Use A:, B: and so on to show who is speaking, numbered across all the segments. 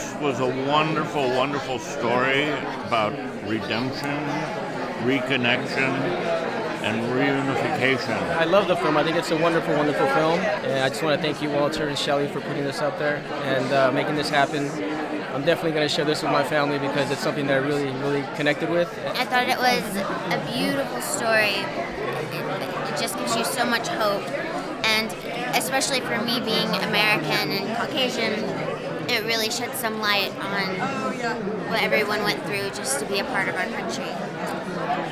A: This was a wonderful, wonderful story about redemption, reconnection, and reunification.
B: I love the film. I think it's a wonderful, wonderful film. And I just want to thank you, Walter and Shelley, for putting this out there and making this happen. I'm definitely going to share this with my family because it's something that I really, really connected with.
C: I thought it was a beautiful story. It just gives you so much hope. And especially for me being American and Caucasian, it really shed some light on what everyone went through just to be a part of our country.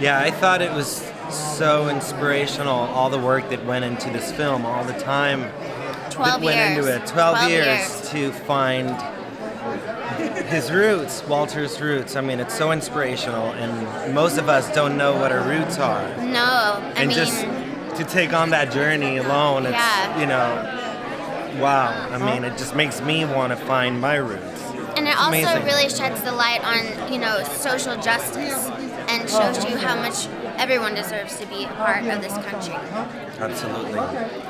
D: Yeah, I thought it was so inspirational, all the work that went into this film, all the time that went into it. 12 years to find his roots, Walter's roots. I mean, it's so inspirational, and most of us don't know what our roots are.
C: No, I mean...
D: just to take on that journey alone, it's, wow. I mean, it just makes me want to find my roots.
C: And it also really sheds the light on, social justice and shows you how much everyone deserves to be a part of this country.
D: Absolutely.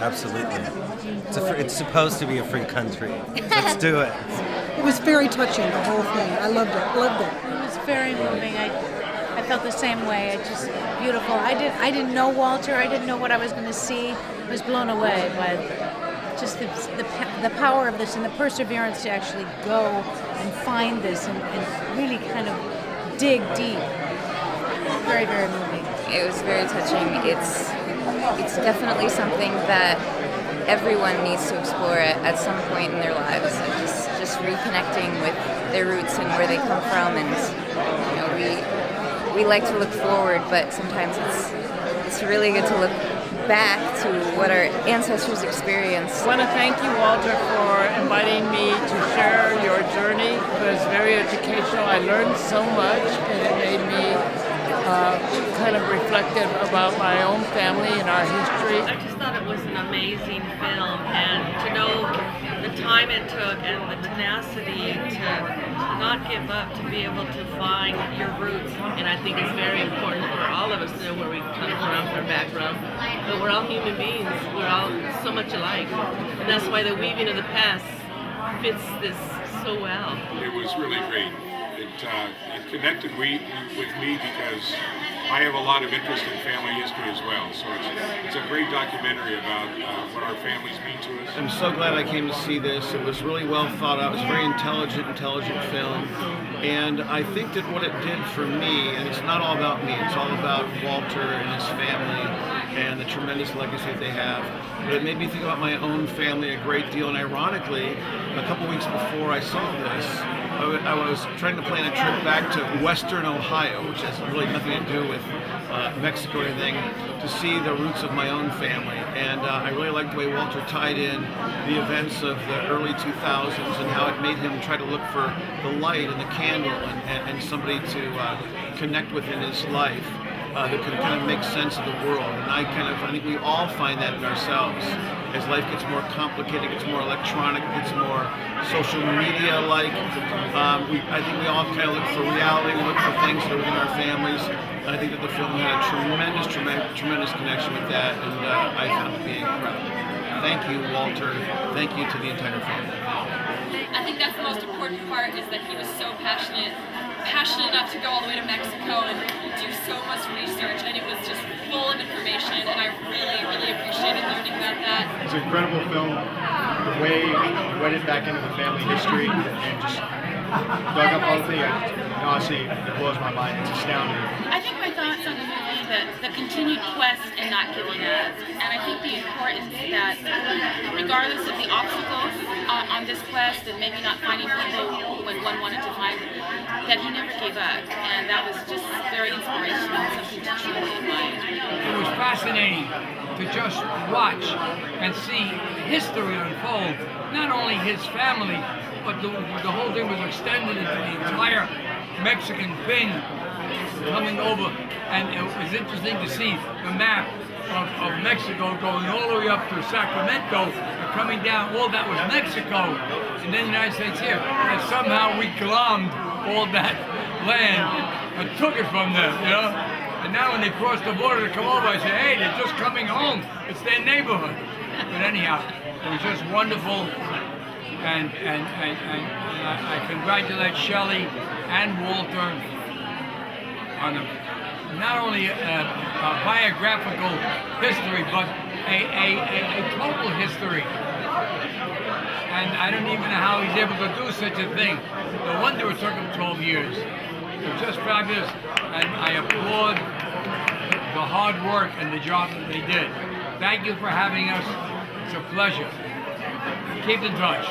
D: Absolutely. It's supposed to be a free country. Let's do it.
E: It was very touching, the whole thing. I loved it.
F: It was very moving. I felt the same way. It's just beautiful. I didn't know Walter. I didn't know what I was going to see. I was blown away by just the power of this and the perseverance to actually go and find this and really kind of dig deep. Very, very moving.
G: It was very touching. It's definitely something that everyone needs to explore at some point in their lives. Just reconnecting with their roots and where they come from, and we like to look forward, but sometimes it's really good to look back to what our ancestors experienced.
H: I want to thank you, Walter, for inviting me to share your journey. It was very educational. I learned so much, and it made me kind of reflective about my own family and our history.
I: I just thought it was an amazing film, and to know the time it took and the tenacity to not give up, to be able to find your roots. And I think it's very important for all of us to know where we come from, our background. But we're all human beings. We're all so much alike. And that's why the weaving of the past fits this so well.
J: It was really great. It connected with me because I have a lot of interest in family history as well. So it's a great documentary about what our families mean to us.
K: I'm so glad I came to see this. It was really well thought out. It was a very intelligent film. And I think that what it did for me, and it's not all about me, it's all about Walter and his family and the tremendous legacy that they have. But it made me think about my own family a great deal. And ironically, a couple weeks before I saw this, I was trying to plan a trip back to Western Ohio, which has really nothing to do with Mexico or anything, to see the roots of my own family. And I really liked the way Walter tied in the events of the early 2000s and how it made him try to look for the light and the candle and somebody to connect with in his life that can kind of make sense of the world. And I think we all find that in ourselves. As life gets more complicated, gets more electronic, gets more social media-like, I think we all kind of look for reality, we look for things that are within our families. And I think that the film had a tremendous connection with that, and I found it to be incredible. Thank you, Walter. Thank you to the entire family.
L: I think that's the most important part, is that he was so passionate enough to go all the way to Mexico and do so much research, and it was just full of information, and I really, really appreciated learning about that.
M: It's an incredible film. The way he went back into the family history and just dug up all the things, honestly, it blows my mind. It's astounding.
L: I think my thoughts on the movie, the continued quest and not giving up, and I think the importance that regardless of the obstacles on this quest and maybe not finding people when one wanted to find them, that he never gave up, and that was just very inspirational and something to truly admire.
N: It was fascinating to just watch and see history unfold. Not only his family, but the whole thing was extended into the entire Mexican thing coming over, and it was interesting to see the map of Mexico going all the way up to Sacramento and coming down. All that was Mexico, and then the United States here, and somehow we glommed all that land and took it from them, And now when they cross the border to come over, I say, hey, they're just coming home. It's their neighborhood. But anyhow, it was just wonderful. And I congratulate Shelley and Walter on not only a biographical history, but a total history. And I don't even know how he's able to do such a thing. No wonder it took him 12 years. It was just fabulous, and I applaud the hard work and the job that they did. Thank you for having us. It's a pleasure. Keep in touch.